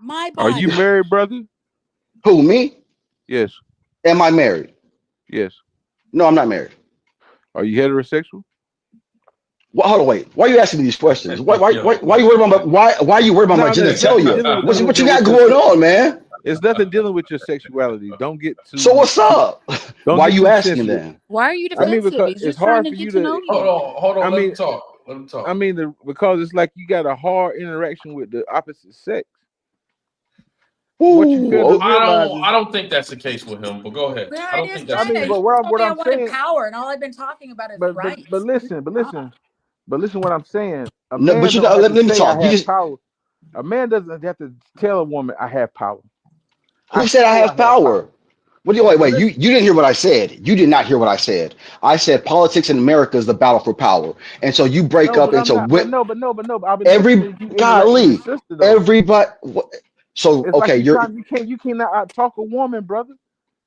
My Are body. you married, brother? Who, me? Yes. Am I married? Yes. No, I'm not married. Are you heterosexual? Well, hold on, wait. Why are you asking me these questions? Yo. Why you worried about why are you worried about my No, it's nothing genitalia? dealing with What you got with going on, man? It's nothing dealing with your sexuality. So what's up? Don't Why are get you too asking sensitive. then? Why are you I mean, defensive? because He's it's just trying hard to for you get to know to. you. Hold on. I Let mean, him talk. Let him talk. I mean, because it's like you got a hard interaction with the opposite sex. What you fail Ooh, to I realize is, don't think that's the case with him. But go ahead. Yeah, I it don't is think I that's the kind mean, of. case. You but With him. told what me I I'm wanted saying, power, and all I've been talking about is but rights. listen, what I'm saying. A no, but man you don't got have let to me say talk. I You have just power. A man doesn't have to tell a woman I have power. I who said I show I have have power. power? What do you wait? But You listen, didn't hear what I said. You did not hear what I said. I said politics in America is the battle for power, and so you break no, up but I'm into not. But I've been every listening to you interact with your golly, sister though. everybody. So It's like okay, you cannot out talk a woman, brother.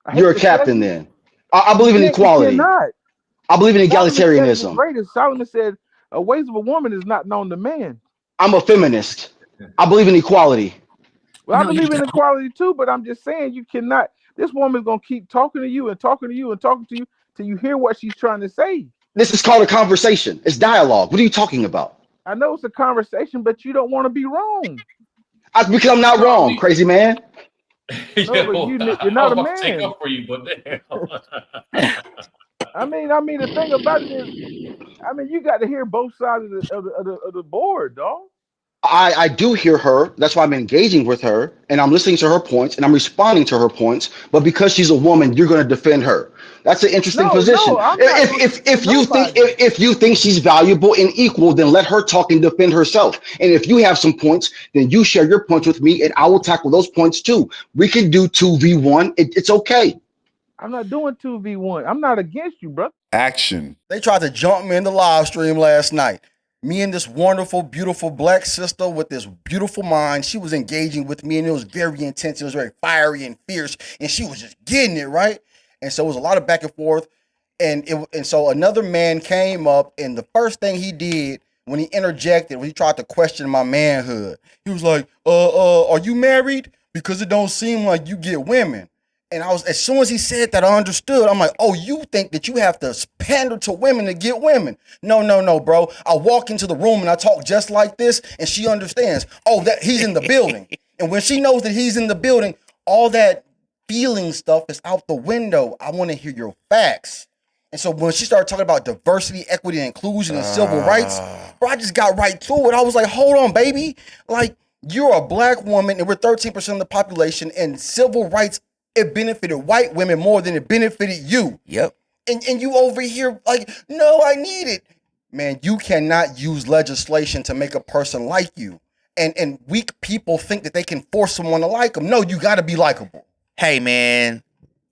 I you're hate a to tell captain you, then. I believe in you equality. cannot. I believe in Solomon said it the egalitarianism. greatest. Solomon said, ways of a woman is not known to man." I'm a feminist. I believe in equality. Well, I No, you believe in don't. equality too, but I'm just saying you cannot. This woman's gonna keep talking to you and talking to you and talking to you till you hear what she's trying to say. This is called a conversation. It's dialogue. What are you talking about? I know it's a conversation, but you don't want to be wrong. Because I'm not No, wrong, crazy man. No, but yo, you're I not was a about to take man. up for you, but damn. I mean, the thing about it is, you got to hear both sides of the board, dog. I do hear her. That's why I'm engaging with her and I'm listening to her points and I'm responding to her points. But because she's a woman, you're going to defend her. That's an interesting No, position. I'm not going to defend nobody. If you think she's valuable and equal, then let her talk and defend herself. And if you have some points, then you share your points with me and I will tackle those points too. We can do 2v1. It's okay. I'm not doing 2v1. I'm not against you, brother. Action. They tried to jump me in the live stream last night. Me and this wonderful, beautiful black sister with this beautiful mind. She was engaging with me and it was very intense. It was very fiery and fierce. And she was just getting it, right? And so it was a lot of back and forth. And so another man came up, and the first thing he did when he interjected, when he tried to question my manhood, he was like, are you married? Because it don't seem like you get women. And as soon as he said that, I understood. I'm like, oh, you think that you have to pander to women to get women? No, bro. I walk into the room and I talk just like this, and she understands. Oh, that he's in the building. And when she knows that he's in the building, all that feeling stuff is out the window. I want to hear your facts. And so when she started talking about diversity, equity, and inclusion, and civil rights, bro, I just got right to it. I was like, hold on, baby. Like, you're a black woman, and we're 13% of the population, and civil rights, it benefited white women more than it benefited you. Yep. And you over here like, no, I need it. Man, you cannot use legislation to make a person like you. And weak people think that they can force someone to like them. No, you got to be likable. Hey, man,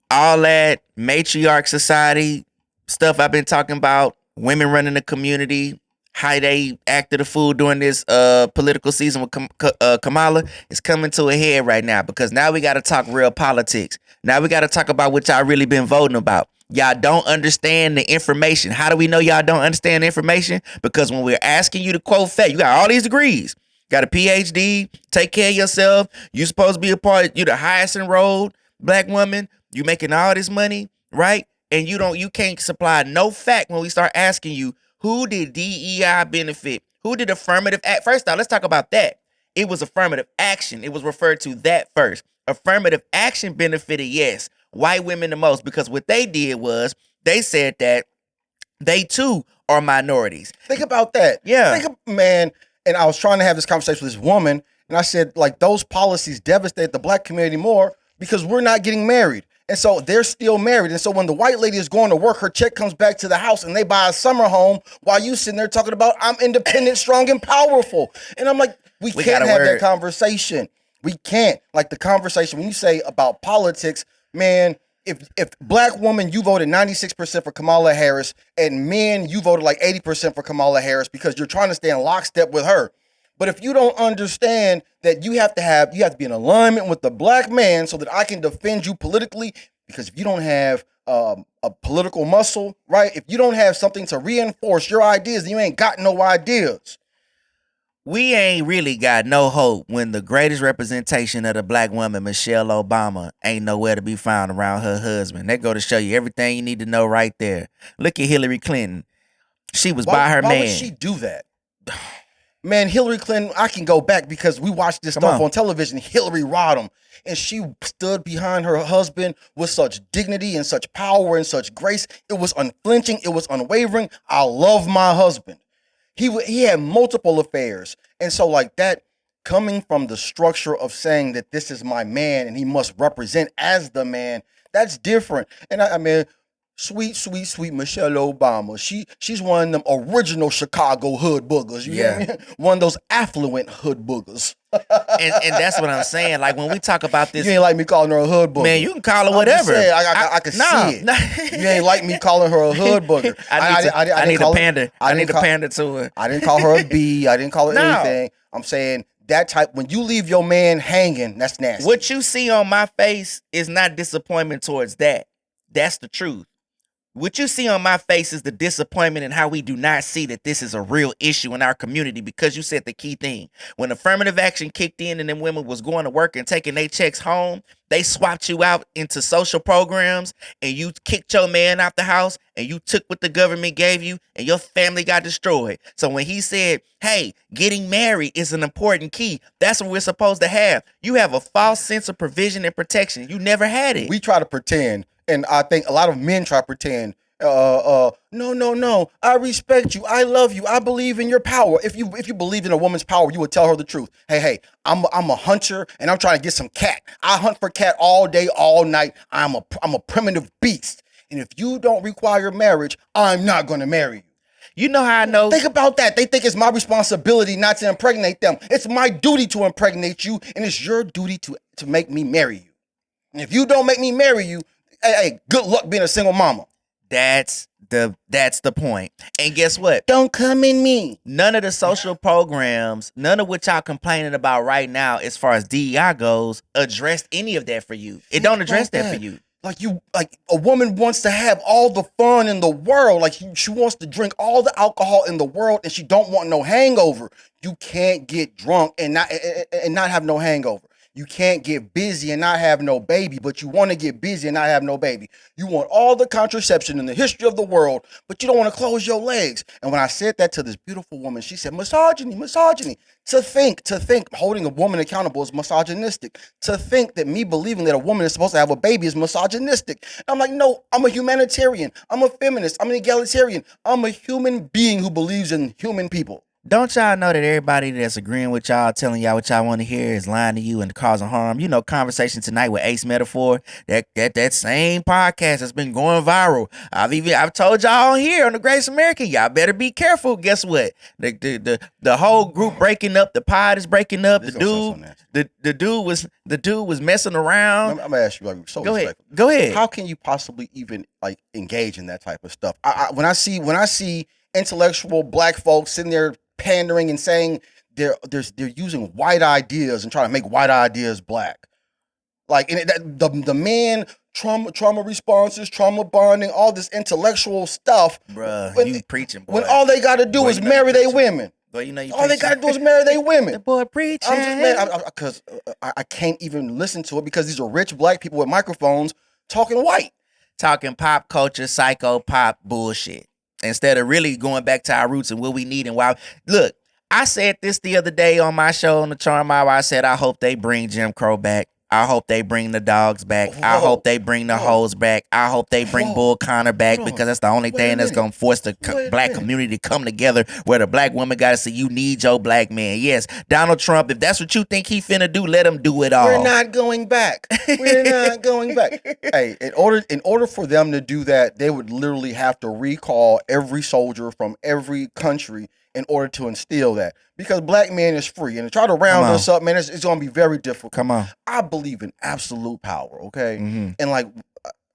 all that matriarch society stuff I've been talking about, women running the community, how they acted a fool during this political season with Kamala, is coming to a head right now, because now we got to talk real politics. Now we got to talk about what y'all really been voting about. Y'all don't understand the information. How do we know y'all don't understand the information? Because when we're asking you to quote fact, you got all these degrees, got a PhD, take care of yourself, you supposed to be a part, you the highest enrolled black woman, you making all this money, right? And you can't supply no fact when we start asking you, who did DEI benefit? Who did affirmative act? First off, let's talk about that. It was affirmative action. It was referred to that first. Affirmative action benefited, yes, white women the most, because what they did was they said that they too are minorities. Think about that. Yeah. Man, and I was trying to have this conversation with this woman, and I said, like, those policies devastate the black community more because we're not getting married. And so they're still married. And so when the white lady is going to work, her check comes back to the house and they buy a summer home while you sitting there talking about, I'm independent, strong, and powerful. And I'm like, we can't have that conversation. We can't. Like, the conversation, when you say about politics, man, if black woman, you voted 96% for Kamala Harris, and men, you voted like 80% for Kamala Harris because you're trying to stay in lockstep with her. But if you don't understand that you have to be in alignment with the black man so that I can defend you politically, because if you don't have a political muscle, right? If you don't have something to reinforce your ideas, then you ain't got no ideas. We ain't really got no hope when the greatest representation of the black woman, Michelle Obama, ain't nowhere to be found around her husband. That go to show you everything you need to know right there. Look at Hillary Clinton. She was by her why man. would she do that? Man, Hillary Clinton, I can go back because we watched this stuff on television. Hillary Rodham, and she stood behind her husband with such dignity and such power and such grace. It was unflinching. It was unwavering. I love my husband. He had multiple affairs. And so like that, coming from the structure of saying that this is my man and he must represent as the man, that's different. And I mean, sweet Michelle Obama. She's one of them original Chicago hood boogers. You hear me? One of those affluent hood boogers. and that's what I'm saying. Like when we talk about this, You ain't like me calling her a hood booger. man, you can call her I'm just whatever. saying, I can see it. You ain't like me calling her a hood booger. I need to pander. I need to pander to her. I didn't call her a B. I didn't call her No. anything. I'm saying that type, when you leave your man hanging, that's nasty. What you see on my face is not disappointment towards that. That's the truth. What you see on my face is the disappointment in how we do not see that this is a real issue in our community, because you said the key thing. When affirmative action kicked in and them women was going to work and taking their checks home, they swapped you out into social programs and you kicked your man out the house and you took what the government gave you and your family got destroyed. So when he said, hey, getting married is an important key, that's what we're supposed to have. You have a false sense of provision and protection. You never had it. We try to pretend, and I think a lot of men try to pretend, no, I respect you, I love you, I believe in your power. If you believed in a woman's power, you would tell her the truth. Hey, I'm a hunter and I'm trying to get some cat. I hunt for cat all day, all night. I'm a primitive beast. And if you don't require marriage, I'm not going to marry you. You know how I know? Think about that. They think it's my responsibility not to impregnate them. It's my duty to impregnate you, and it's your duty to make me marry you. And if you don't make me marry you, hey, good luck being a single mama. That's the point. And guess what? Don't come in me. None of the social programs, none of what y'all complaining about right now as far as DEI goes, addressed any of that for you. It don't address that for you. Like a woman wants to have all the fun in the world. Like she wants to drink all the alcohol in the world, and she don't want no hangover. You can't get drunk and not have no hangover. You can't get busy and not have no baby, but you want to get busy and not have no baby. You want all the contraception in the history of the world, but you don't want to close your legs. And when I said that to this beautiful woman, she said, misogyny. To think holding a woman accountable is misogynistic. To think that me believing that a woman is supposed to have a baby is misogynistic. And I'm like, no, I'm a humanitarian. I'm a feminist. I'm an egalitarian. I'm a human being who believes in human people. Don't y'all know that everybody that's agreeing with y'all, telling y'all what y'all want to hear, is lying to you and causing harm? You know, Conversation Tonight with Ace Metaphor, that same podcast has been going viral. I've told y'all on here on The Greatest American, y'all better be careful. Guess what? The whole group breaking up, the pod is breaking up. The dude was messing around. I'm gonna ask you, like, so Go ahead. How can you possibly even like engage in that type of stuff? When I see intellectual black folks sitting there pandering and saying they're using white ideas and trying to make white ideas black, like, and the man trauma responses, trauma bonding, all this intellectual stuff, bruh. You preaching, boy. when all they got to do is marry their women. But you know, All they got to do is marry their women. The boy preaching. Because I can't even listen to it because these are rich black people with microphones talking white, talking pop culture, psycho pop bullshit, instead of really going back to our roots and what we need and why. Look, I said this the other day on my show on the Charm Hour. I said, I hope they bring Jim Crow back. I hope they bring the dogs back. I hope they bring the hoes back. I hope they bring Bull Connor back, because that's the only thing that's going to force the black community to come together, where the black woman got to say, you need your black man. Yes, Donald Trump, if that's what you think he finna do, let him do it all. We're not going back. We're not going back. Hey, in order for them to do that, they would literally have to recall every soldier from every country in order to instill that, because black man is free, and to try to round us up, man, it's going to be very difficult. Come on. I believe in absolute power, okay? Mm-hmm. And like,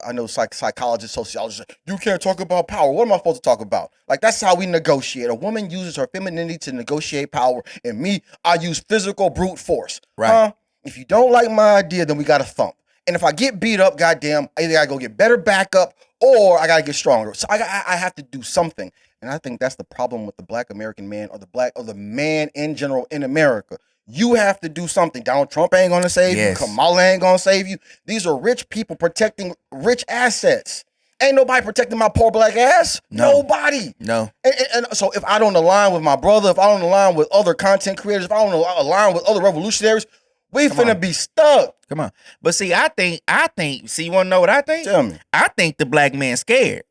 I know psychologists, sociologists say, you can't talk about power. What am I supposed to talk about? Like, that's how we negotiate. A woman uses her femininity to negotiate power, and me, I use physical brute force. Right. If you don't like my idea, then we got to thump. And if I get beat up, goddamn, either I go get better backup or I got to get stronger. So I have to do something. And I think that's the problem with the Black American man, or the man in general in America. You have to do something. Donald Trump ain't gonna save Yes. you. Kamala ain't gonna save you. These are rich people protecting rich assets. Ain't nobody protecting my poor black ass. No. Nobody. No. And so if I don't align with my brother, if I don't align with other content creators, if I don't align with other revolutionaries, we finna be stuck. Come on. But see, I think, see, you want to know what I think? Tell me. I think the black man scared.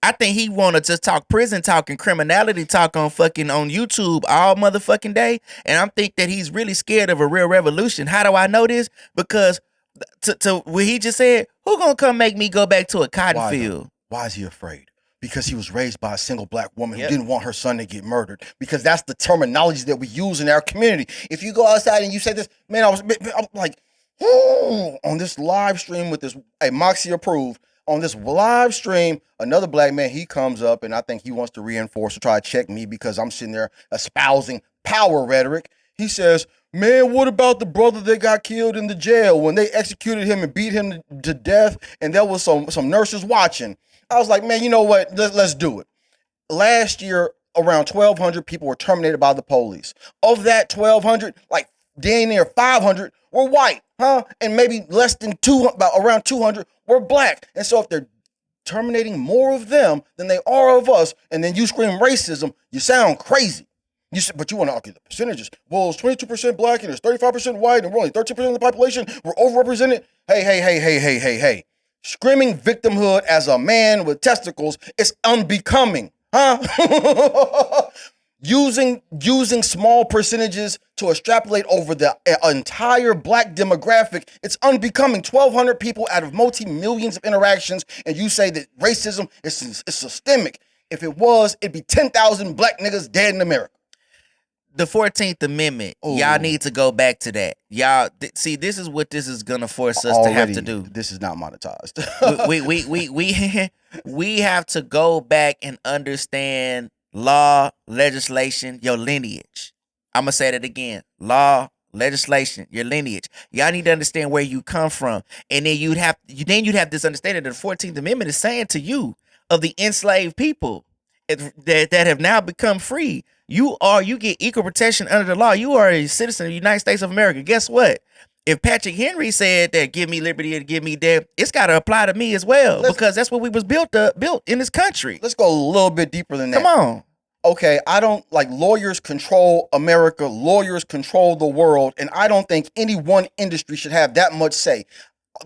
I think he want to just talk prison talk and criminality talk on YouTube all motherfucking day. And I think that he's really scared of a real revolution. How do I know this? Because to what he just said, who gonna come make me go back to a cotton field? Why is he afraid? Because he was raised by a single black woman Yep. who didn't want her son to get murdered. Because that's the terminology that we use in our community. If you go outside and you say this, man, I'm like, on this live stream with this, Moxie approved, on this live stream, another black man, he comes up and I think he wants to reinforce or try to check me because I'm sitting there espousing power rhetoric. He says, man, what about the brother that got killed in the jail when they executed him and beat him to death and there was some nurses watching? I was like, man, you know what? Let's do it. Last year, around 1,200 people were terminated by the police. Of that 1,200, like dang near 500 were white, huh? And maybe less than around 200 were black. And so if they're terminating more of them than they are of us, and then you scream racism, you sound crazy. But you want to argue the percentages. Well, it's 22% black and it's 35% white, and we're only 13% of the population. We're overrepresented. Hey. Screaming victimhood as a man with testicles is unbecoming, huh? Using small percentages to extrapolate over the entire black demographic, it's unbecoming. 1,200 people out of multi-millions of interactions, and you say that racism is systemic. If it was, it'd be 10,000 black niggas dead in America. The 14th Amendment, y'all need to go back to that. Y'all see, this is what this is gonna force us to have to do. This is not monetized. we have to go back and understand law, legislation, your lineage. I'm gonna say that again. Law, legislation, your lineage. Y'all need to understand where you come from. And then you'd have this understanding that the 14th Amendment is saying to you, of the enslaved people that have now become free, you get equal protection under the law. You are a citizen of the United States of America. Guess what? If Patrick Henry said that give me liberty and give me death, it's got to apply to me as well, because that's what we was built in this country. Let's go a little bit deeper than that. Come on. Okay, I don't like lawyers control America, lawyers control the world, and I don't think any one industry should have that much say.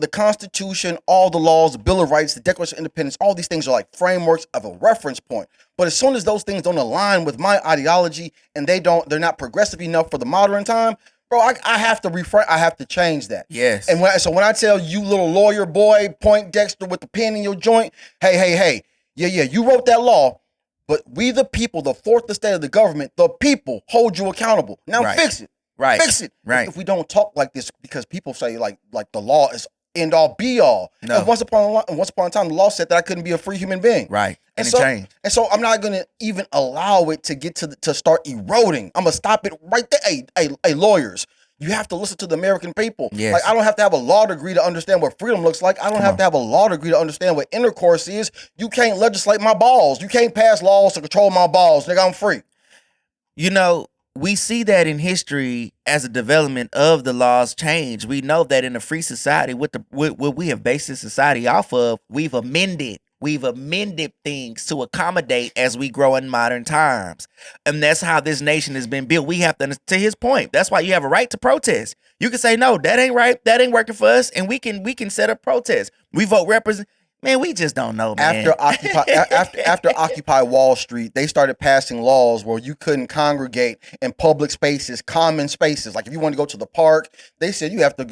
The Constitution, all the laws, the Bill of Rights, the Declaration of Independence, all these things are like frameworks of a reference point. But as soon as those things don't align with my ideology and they're not progressive enough for the modern time, bro, I have to I have to change that. Yes. And when I tell you, little lawyer boy, Point Dexter with the pen in your joint, hey, yeah, you wrote that law, but we the people, the fourth estate of the government, the people hold you accountable. Now fix it. Right. Fix it. Right. If we don't talk like this, because people say like the law is end all be all. No. And once upon a time, the law said that I couldn't be a free human being. Right. And so, it changed. And so I'm not gonna even allow it to get to start eroding. I'm gonna stop it right there. Hey, lawyers, you have to listen to the American people. Yes. Like, I don't have to have a law degree to understand what freedom looks like. I don't have to have a law degree to understand what intercourse is. You can't legislate my balls. You can't pass laws to control my balls. Nigga, I'm free. You know, we see that in history as a development of the laws change. We know that in a free society, what we have based this society off of, we've amended things to accommodate as we grow in modern times. And that's how this nation has been built. We have to his point, that's why you have a right to protest. You can say, no, that ain't right. That ain't working for us. And we can set up protests. We vote represent. Man, we just don't know, man. After Occupy Wall Street, they started passing laws where you couldn't congregate in public spaces, common spaces. Like if you want to go to the park, they said you have to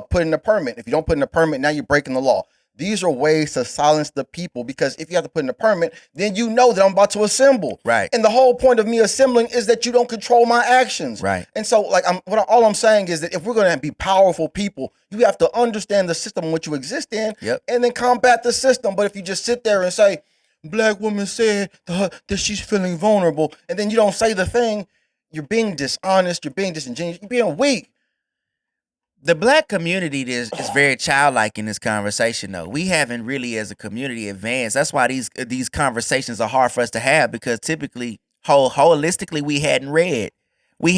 put in a permit. If you don't put in a permit, now you're breaking the law. These are ways to silence the people, because if you have to put in a permit, then you know that I'm about to assemble. Right. And the whole point of me assembling is that you don't control my actions. Right. And so, like, all I'm saying is that if we're going to be powerful people, you have to understand the system in which you exist in, and then combat the system. But if you just sit there and say, black woman said that she's feeling vulnerable, and then you don't say the thing, you're being dishonest, you're being disingenuous, you're being weak. The black community is very childlike in this conversation, though. We haven't really, as a community, advanced. That's why these conversations are hard for us to have, because typically, holistically, we hadn't read. We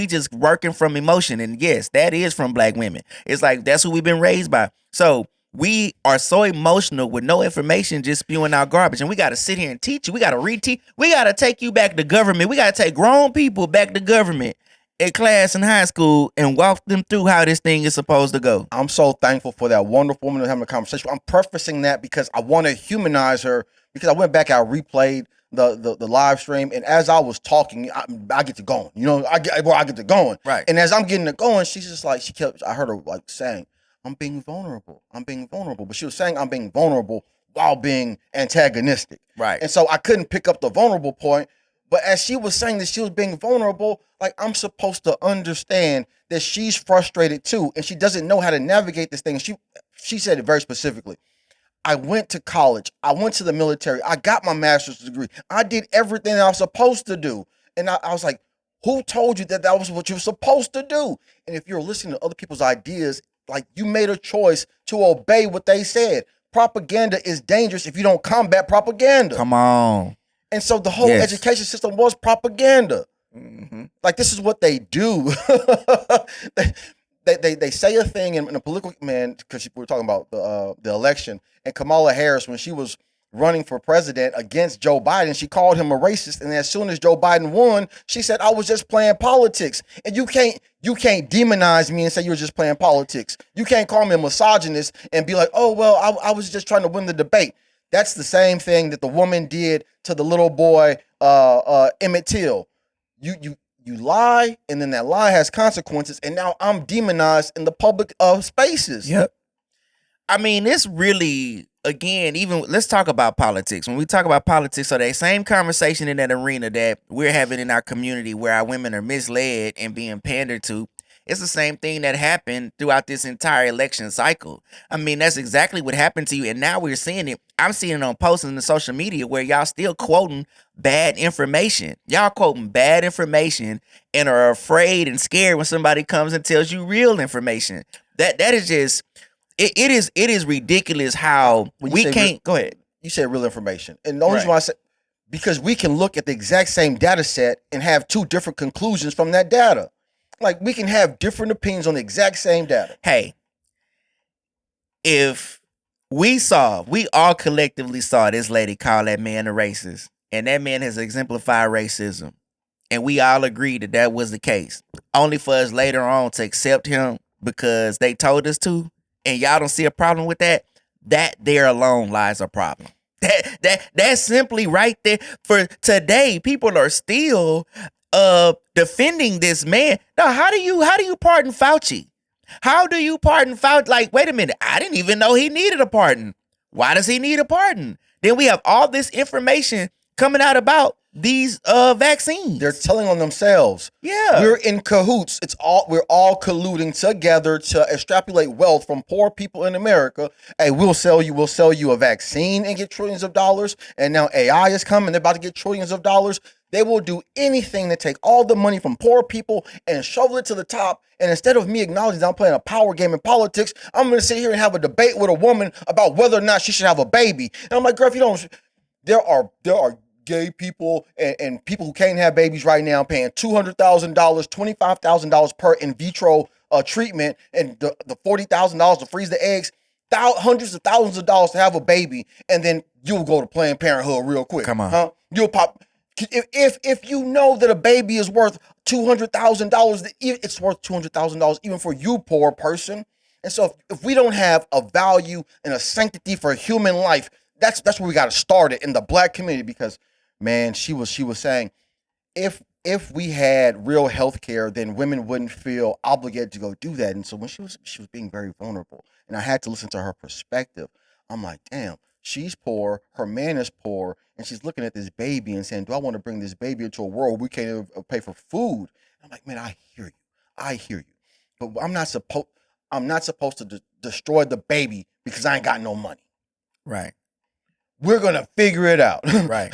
just working from emotion, and yes, that is from black women. It's like that's who we've been raised by. So we are so emotional with no information, just spewing out garbage, and we got to sit here and teach you. We got to reteach. We got to take you back to government. We got to take grown people back to government at class in high school and walk them through how this thing is supposed to go. I'm so thankful for that wonderful woman having a conversation. I'm prefacing that because I want to humanize her, because I went back, I replayed the live stream, and as I was talking, I get to going. You know, I get to going. Right. And as I'm getting it going, she's just like, I heard her like saying, I'm being vulnerable. But she was saying I'm being vulnerable while being antagonistic. Right. And so I couldn't pick up the vulnerable point. But as she was saying that she was being vulnerable, like, I'm supposed to understand that she's frustrated too, and she doesn't know how to navigate this thing. She said it very specifically. I went to college. I went to the military. I got my master's degree. I did everything I was supposed to do. And I was like, who told you that was what you were supposed to do? And if you're listening to other people's ideas, like, you made a choice to obey what they said. Propaganda is dangerous if you don't combat propaganda. Come on. And so the whole education system was propaganda. Mm-hmm. Like, this is what they do. They say a thing in a political, man, because we were talking about the election, and Kamala Harris, when she was running for president against Joe Biden, she called him a racist. And as soon as Joe Biden won, she said, I was just playing politics. And you can't demonize me and say you were just playing politics. You can't call me a misogynist and be like, oh, well, I was just trying to win the debate. That's the same thing that the woman did to the little boy, Emmett Till. You lie, and then that lie has consequences, and now I'm demonized in the public spaces. Yep. I mean, it's really, again, even let's talk about politics. When we talk about politics, so that same conversation in that arena that we're having in our community where our women are misled and being pandered to, it's the same thing that happened throughout this entire election cycle. I mean, that's exactly what happened to you. And now we're seeing it. I'm seeing it on posts in the social media where y'all still quoting bad information. Y'all quoting bad information and are afraid and scared when somebody comes and tells you real information. That is just, it is ridiculous how we can't, go ahead. You said real information. And the only reason why I said, because we can look at the exact same data set and have two different conclusions from that data. Like, we can have different opinions on the exact same data. Hey, if we all collectively saw this lady call that man a racist, and that man has exemplified racism, and we all agreed that that was the case, only for us later on to accept him because they told us to, and y'all don't see a problem with that, that there alone lies a problem. That's simply right there. For today, people are still defending this man. Now, how do you pardon Fauci? How do you pardon Fauci? Like, wait a minute, I didn't even know he needed a pardon. Why does he need a pardon? Then we have all this information coming out about these vaccines. They're telling on themselves. Yeah. We're in cahoots. We're all colluding together to extrapolate wealth from poor people in America. Hey, we'll sell you a vaccine and get trillions of dollars. And now AI is coming. They're about to get trillions of dollars. They will do anything to take all the money from poor people and shovel it to the top. And instead of me acknowledging that I'm playing a power game in politics, I'm going to sit here and have a debate with a woman about whether or not she should have a baby. And I'm like, girl, if you don't, there are gay people and people who can't have babies right now paying $200,000, $25,000 per in vitro treatment, and the $40,000 to freeze the eggs, hundreds of thousands of dollars to have a baby, and then you'll go to Planned Parenthood real quick. Come on. Huh? You'll pop. If you know that a baby is worth $200,000, it's worth $200,000 even for you, poor person. And so if we don't have a value and a sanctity for human life, that's where we got to start it in the black community. Because, man, she was saying, if we had real health care, then women wouldn't feel obligated to go do that. And so when she was being very vulnerable, and I had to listen to her perspective, I'm like, damn, she's poor, her man is poor, and she's looking at this baby and saying, do I want to bring this baby into a world where we can't even pay for food? I'm like, man, I hear you. But I'm not supposed to destroy the baby because I ain't got no money. Right. we're gonna figure it out. Right.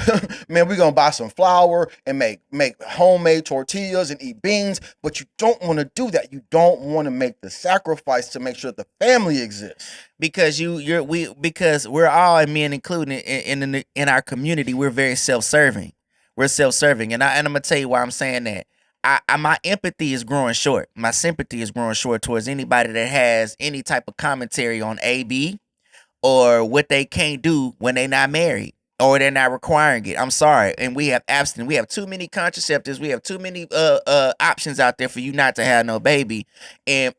Man, we're gonna buy some flour and make homemade tortillas and eat beans, but you don't want to do that. You don't want to make the sacrifice to make sure that the family exists. Because because we're all, and men included in our community, we're very self-serving. We're self-serving, and I'm gonna tell you why I'm saying that. My empathy is growing short. My sympathy is growing short towards anybody that has any type of commentary on AB or what they can't do when they're not married or they're not requiring it. I'm sorry. And we have abstinence. We have too many contraceptives. We have too many options out there for you not to have no baby,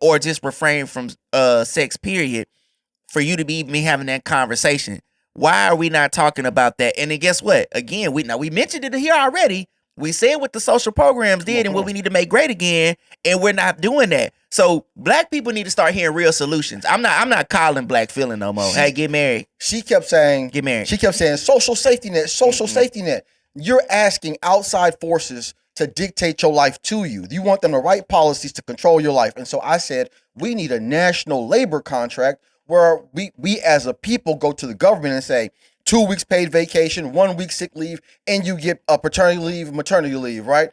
or just refrain from sex, period, for you to be me having that conversation. Why are we not talking about that? And then guess what? Again, we mentioned it here already. We said what the social programs did and what we need to make great again, and we're not doing that. So black people need to start hearing real solutions. I'm not calling black feeling no more. Hey, get married. She kept saying, Get married. She kept saying social safety net, social safety net. You're asking outside forces to dictate your life to you. You want them to write policies to control your life. And so I said, we need a national labor contract where we as a people go to the government and say, 2 weeks paid vacation, 1 week sick leave, and you get a paternity leave, maternity leave, right?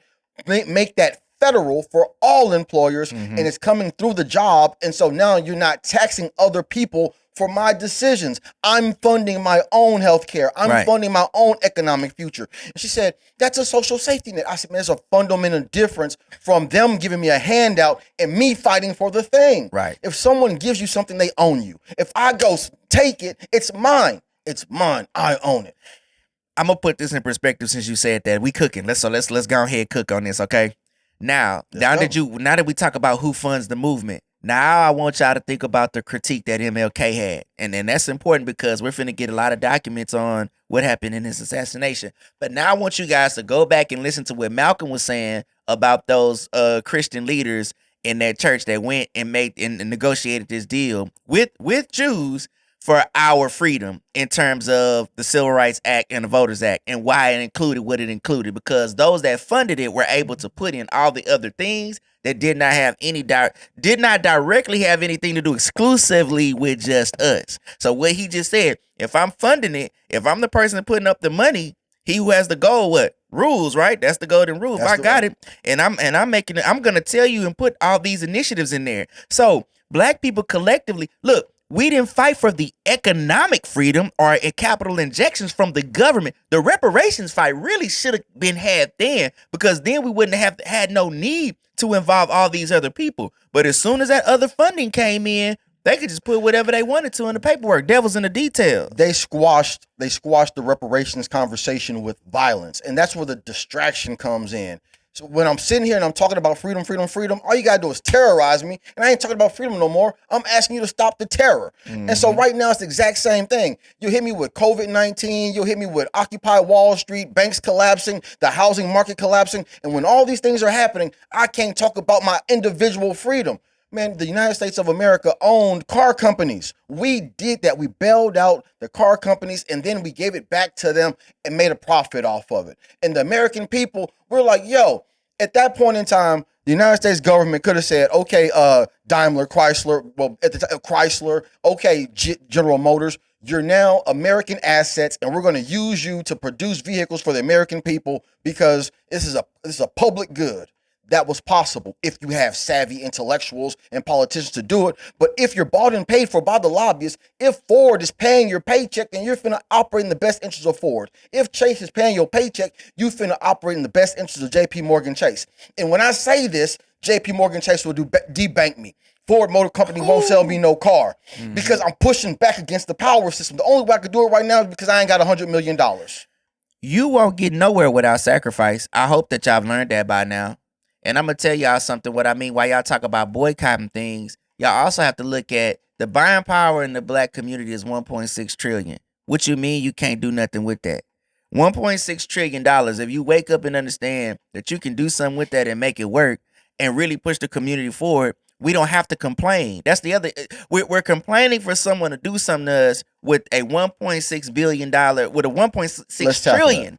Make that federal for all employers, and it's coming through the job. And so now you're not taxing other people for my decisions. I'm funding my own health care. I'm funding my own economic future. And she said, that's a social safety net. I said, man, there's a fundamental difference from them giving me a handout and me fighting for the thing. Right. If someone gives you something, they own you. If I go take it, it's mine. It's mine. I own it. I'm gonna put this in perspective since you said that. We cooking. Let's go ahead and cook on this, okay? Now that we talk about who funds the movement, now I want y'all to think about the critique that MLK had. And then that's important because we're finna get a lot of documents on what happened in his assassination. But now I want you guys to go back and listen to what Malcolm was saying about those Christian leaders in that church that went and made and negotiated this deal with Jews for our freedom in terms of the Civil Rights Act and the Voters Act, and why it included what it included, because those that funded it were able to put in all the other things that did not directly have anything to do exclusively with just us. So what he just said, if I'm funding it, if I'm the person putting up the money, he who has the goal, what? Rules, right? That's the golden rule. If I got it, and I'm making it, I'm gonna tell you and put all these initiatives in there. So black people collectively, look, we didn't fight for the economic freedom or capital injections from the government. The reparations fight really should have been had then, because then we wouldn't have had no need to involve all these other people. But as soon as that other funding came in, they could just put whatever they wanted to in the paperwork. Devil's in the details. They squashed the reparations conversation with violence, and that's where the distraction comes in. So when I'm sitting here and I'm talking about freedom, all you gotta do is terrorize me, and I ain't talking about freedom no more. I'm asking you to stop the terror. And so right now it's the exact same thing. You hit me with COVID-19, you'll hit me with Occupy Wall Street, banks collapsing, the housing market collapsing, and when all these things are happening, I can't talk about my individual freedom. Man, the United States of America owned car companies. We did that. We bailed out the car companies, and then we gave it back to them and made a profit off of it. And the American people, we're like, yo, at that point in time, the United States government could have said, okay, Daimler, Chrysler, well, at the time, Chrysler, okay, General Motors, you're now American assets, and we're going to use you to produce vehicles for the American people because this is a public good. That was possible if you have savvy intellectuals and politicians to do it. But if you're bought and paid for by the lobbyists, if Ford is paying your paycheck, then you're finna operate in the best interest of Ford. If Chase is paying your paycheck, you finna operate in the best interest of JP Morgan Chase. And when I say this, JP Morgan Chase will debank me. Ford Motor Company won't sell me no car because I'm pushing back against the power system. The only way I could do it right now is because I ain't got $100 million. You won't get nowhere without sacrifice. I hope that y'all have learned that by now. And I'm going to tell y'all something, what I mean, while y'all talk about boycotting things, y'all also have to look at the buying power in the black community is $1.6 trillion. What you mean you can't do nothing with that? $1.6 trillion. If you wake up and understand that you can do something with that and make it work and really push the community forward, we don't have to complain. That's the other. We're complaining for someone to do something to us with a $1.6 billion, with a $1.6 trillion.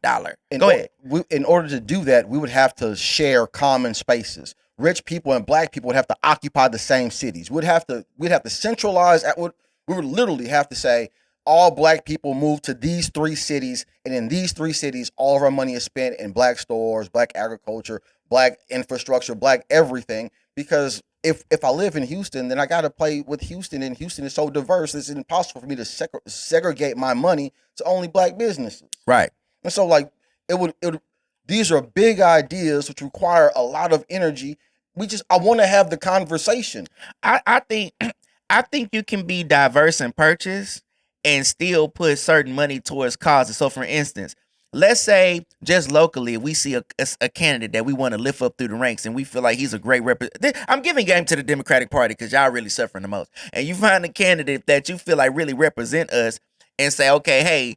Go ahead. In order to do that, we would have to share common spaces. Rich people and black people would have to occupy the same cities. We'd have to centralize. We would literally have to say, all black people move to these 3 cities, and in these 3 cities, all of our money is spent in black stores, black agriculture, black infrastructure, black everything. Because if I live in Houston, then I got to play with Houston, and Houston is so diverse, it's impossible for me to segregate my money to only black businesses. Right. And so, like, it would. These are big ideas which require a lot of energy. I want to have the conversation. I think you can be diverse in purchase and still put certain money towards causes. So, for instance, let's say just locally we see a candidate that we want to lift up through the ranks, and we feel like he's a great representative. I'm giving game to the Democratic Party because y'all really suffering the most. And you find a candidate that you feel like really represent us, and say, okay, hey,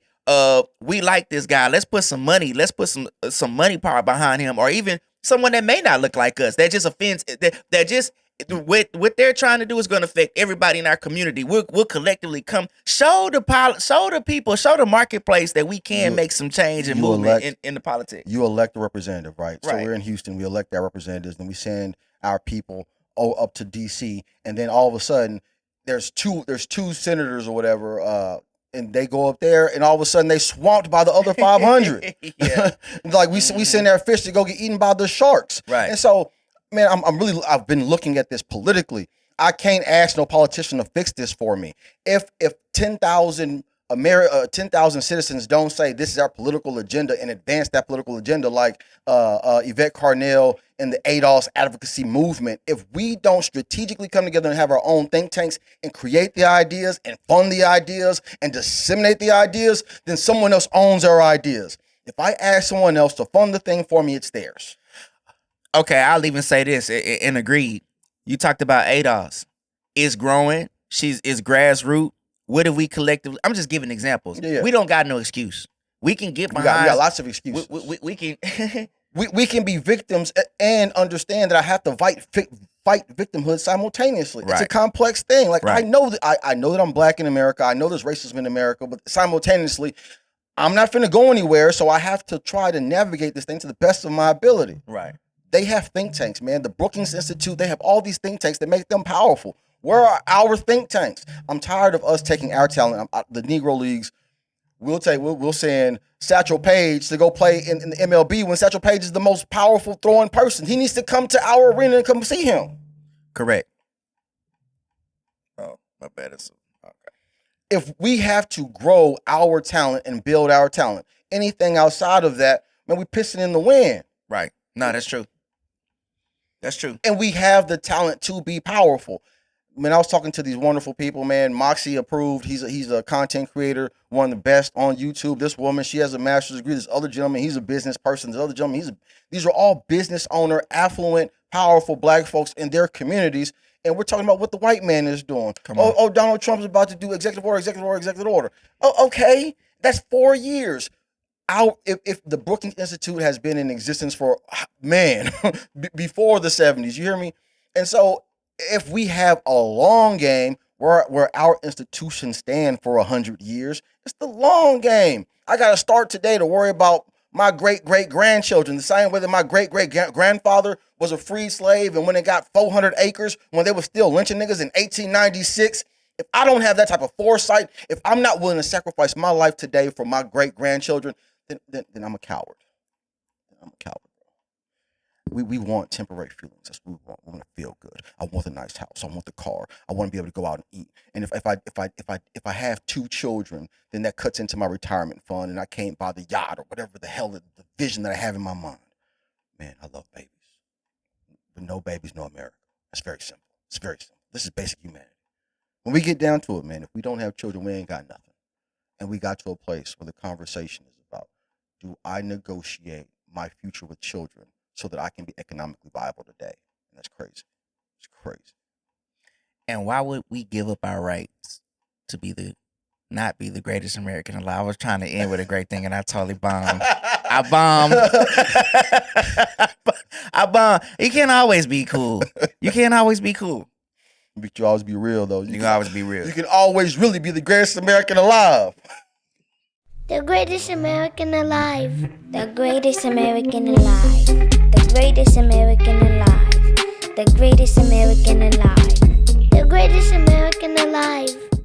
we like this guy. Let's put some money. Let's put some money power behind him, or even someone that may not look like us. That just offends. That just what they're trying to do is going to affect everybody in our community. We'll collectively come show the people, show the marketplace that we can make some change and movement in the politics. You elect a representative, right? So Right. we're in Houston. We elect our representatives, and we send our people up to DC, and then all of a sudden there's two senators or whatever. And they go up there, and all of a sudden they swamped by the other 500. Yeah. Like we send our fish to go get eaten by the sharks. Right. And so, man, I've been looking at this politically. I can't ask no politician to fix this for me. If 10,000 citizens don't say this is our political agenda and advance that political agenda, like Yvette Carnell and the ADOS advocacy movement, if we don't strategically come together and have our own think tanks and create the ideas and fund the ideas and disseminate the ideas, then someone else owns our ideas. If I ask someone else to fund the thing for me, it's theirs. Okay, I'll even say this and agreed. You talked about ADOS. It's growing. It's grassroots. What if we collectively? I'm just giving examples. Yeah. We don't got no excuse. We can get We behind. got lots of excuses. We can. We can be victims and understand that I have to fight victimhood simultaneously. It's a Right. complex thing. Like Right. I know that I'm black in America. I know there's racism in America, but simultaneously, I'm not finna go anywhere. So I have to try to navigate this thing to the best of my ability. Right. They have think tanks, man. The Brookings Institute, they have all these think tanks that make them powerful. Where are our think tanks? I'm tired of us taking our talent. The Negro Leagues, we'll send Satchel Paige to go play in the MLB when Satchel Paige is the most powerful throwing person. He needs to come to our arena and come see him. Correct. Oh, my bad. Okay. If we have to grow our talent and build our talent, anything outside of that, man, we pissing in the wind. Right. No, that's true. That's true. And we have the talent to be powerful. Man, I was talking to these wonderful people, man. Moxie approved. He's a content creator, one of the best on YouTube. This woman, she has a master's degree. This other gentleman, he's a business person. This other gentleman, these are all business owner, affluent, powerful black folks in their communities. And we're talking about what the white man is doing. Oh, Donald Trump is about to do executive order. Oh, okay. That's 4 years. If the Brookings Institute has been in existence for, man, before the 70s, you hear me? And so if we have a long game where our institutions stand for 100 years, it's the long game. I got to start today to worry about my great-great-grandchildren, the same way that my great-great-grandfather was a freed slave, and when they got 400 acres, when they were still lynching niggas in 1896, if I don't have that type of foresight, if I'm not willing to sacrifice my life today for my great-grandchildren, then I'm a coward. I'm a coward. We want temporary feelings. That's what we want. We want to feel good. I want a nice house. I want the car. I want to be able to go out and eat. And if I have 2 children, then that cuts into my retirement fund, and I can't buy the yacht or whatever the hell the vision that I have in my mind. Man, I love babies, but no babies, no America. That's very simple. It's very simple. This is basic humanity. When we get down to it, man, if we don't have children, we ain't got nothing. And we got to a place where the conversation is about: do I negotiate my future with children so that I can be economically viable today? And that's crazy. It's crazy. And why would we give up our rights to not be the greatest American alive? I was trying to end with a great thing, and I totally bombed. I bombed. I bombed. You can't always be cool. You can't always be cool. But you always be real, though. You can always be real. You can always really be the greatest American alive. The greatest American alive. The greatest American alive. The greatest American alive. The greatest American alive. The greatest American alive.